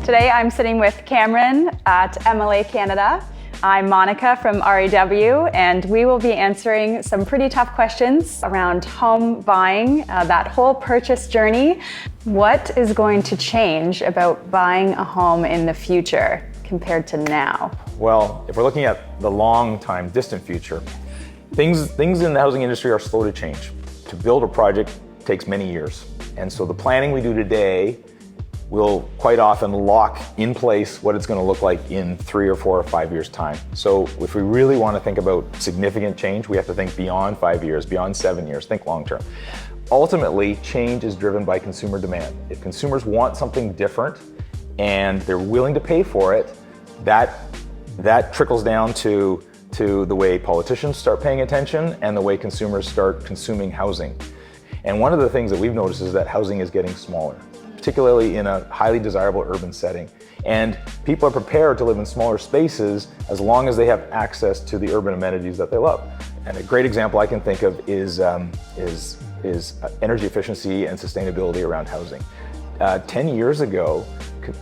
Today I'm sitting with Cameron at MLA Canada. I'm Monica from REW, and we will be answering some pretty tough questions around home buying, that whole purchase journey. What is going to change about buying a home in the future compared to now? Well, if we're looking at the long time, distant future, things in the housing industry are slow to change. To build a project takes many years. And so the planning we do today will quite often lock in place what it's going to look like in 3 or 4 or 5 years' time. So if we really want to think about significant change, we have to think beyond 5 years, beyond 7 years, think long term. Ultimately, change is driven by consumer demand. If consumers want something different and they're willing to pay for it, that trickles down to the way politicians start paying attention and the way consumers start consuming housing. And one of the things that we've noticed is that housing is getting smaller, particularly in a highly desirable urban setting. And people are prepared to live in smaller spaces as long as they have access to the urban amenities that they love. And a great example I can think of is energy efficiency and sustainability around housing. 10 years ago,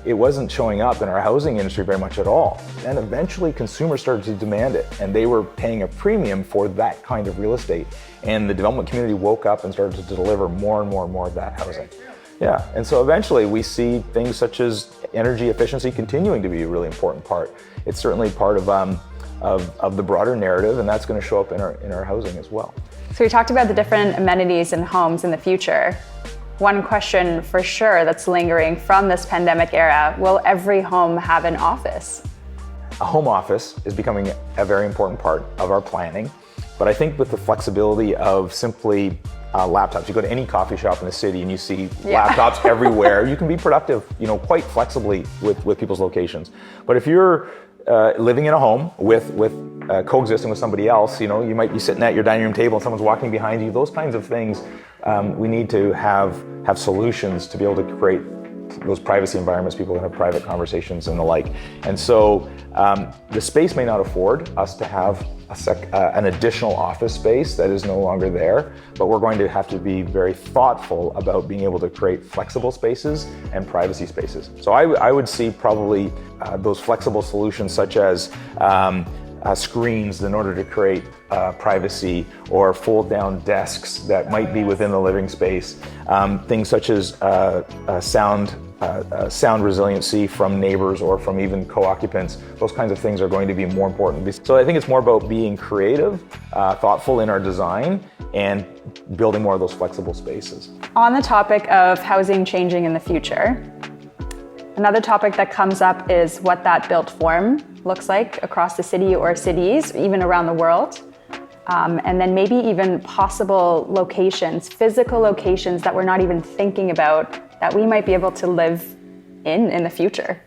it wasn't showing up in our housing industry very much at all. And eventually consumers started to demand it, and they were paying a premium for that kind of real estate. And the development community woke up and started to deliver more and more and more of that housing. Yeah, and so eventually we see things such as energy efficiency continuing to be a really important part. It's certainly part of the broader narrative, and that's going to show up in our housing as well. So we talked about the different amenities in homes in the future. One question for sure that's lingering from this pandemic era, will every home have an office? A home office is becoming a very important part of our planning, but I think with the flexibility of simply laptops, you go to any coffee shop in the city and you see laptops everywhere, you can be productive, quite flexibly with people's locations. But if you're living in a home with coexisting with somebody else, you might be sitting at your dining room table and someone's walking behind you, those kinds of things. We need to have solutions to be able to create those privacy environments, people can have private conversations and the like. And so the space may not afford us to have an additional office space that is no longer there, but we're going to have to be very thoughtful about being able to create flexible spaces and privacy spaces. So I would see probably those flexible solutions such as screens in order to create privacy, or fold down desks that might be within the living space. Things such as sound resiliency from neighbors or from even co-occupants. Those kinds of things are going to be more important. So I think it's more about being creative, thoughtful in our design, and building more of those flexible spaces. On the topic of housing changing in the future, another topic that comes up is what that built form looks like across the city or cities, even around the world. And then maybe even possible locations, physical locations that we're not even thinking about that we might be able to live in the future.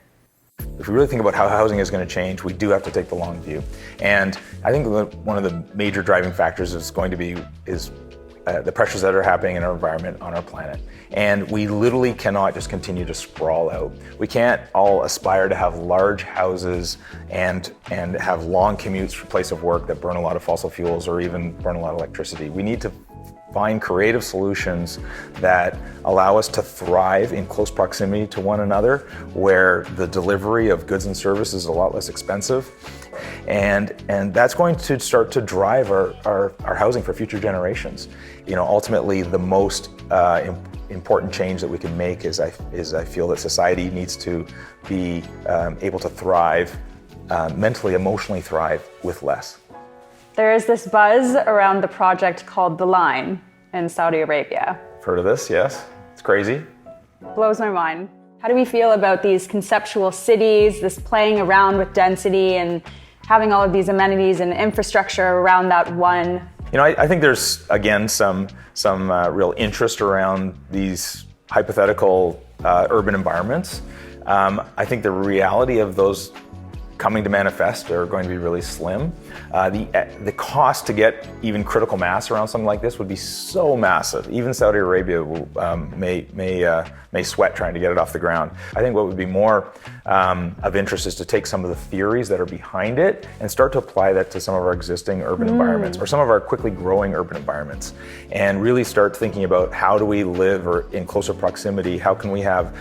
If we really think about how housing is going to change, we do have to take the long view. And I think one of the major driving factors is going to be the pressures that are happening in our environment, on our planet. And we literally cannot just continue to sprawl out. We can't all aspire to have large houses and have long commutes for place of work that burn a lot of fossil fuels or even burn a lot of electricity. We need to find creative solutions that allow us to thrive in close proximity to one another, where the delivery of goods and services is a lot less expensive. And that's going to start to drive our housing for future generations. Ultimately, the most important change that we can make is I feel that society needs to be able to thrive, mentally, emotionally thrive with less. There is this buzz around the project called The Line in Saudi Arabia. Heard of this? Yes. It's crazy. Blows my mind. How do we feel about these conceptual cities, this playing around with density and having all of these amenities and infrastructure around that one? I think there's, again, some real interest around these hypothetical urban environments. I think the reality of those coming to manifest are going to be really slim. The cost to get even critical mass around something like this would be so massive. Even Saudi Arabia may sweat trying to get it off the ground. I think what would be more of interest is to take some of the theories that are behind it and start to apply that to some of our existing urban environments or some of our quickly growing urban environments, and really start thinking about how do we live or in closer proximity, how can we have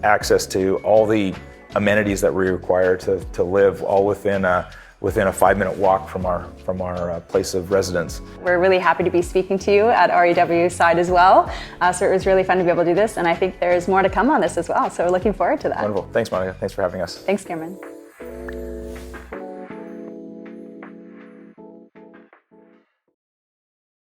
access to all the amenities that we require to live, all within a 5-minute walk from our place of residence. We're really happy to be speaking to you at REW side as well. So it was really fun to be able to do this, and I think there's more to come on this as well. So we're looking forward to that. Wonderful. Thanks, Monica. Thanks for having us. Thanks, Cameron.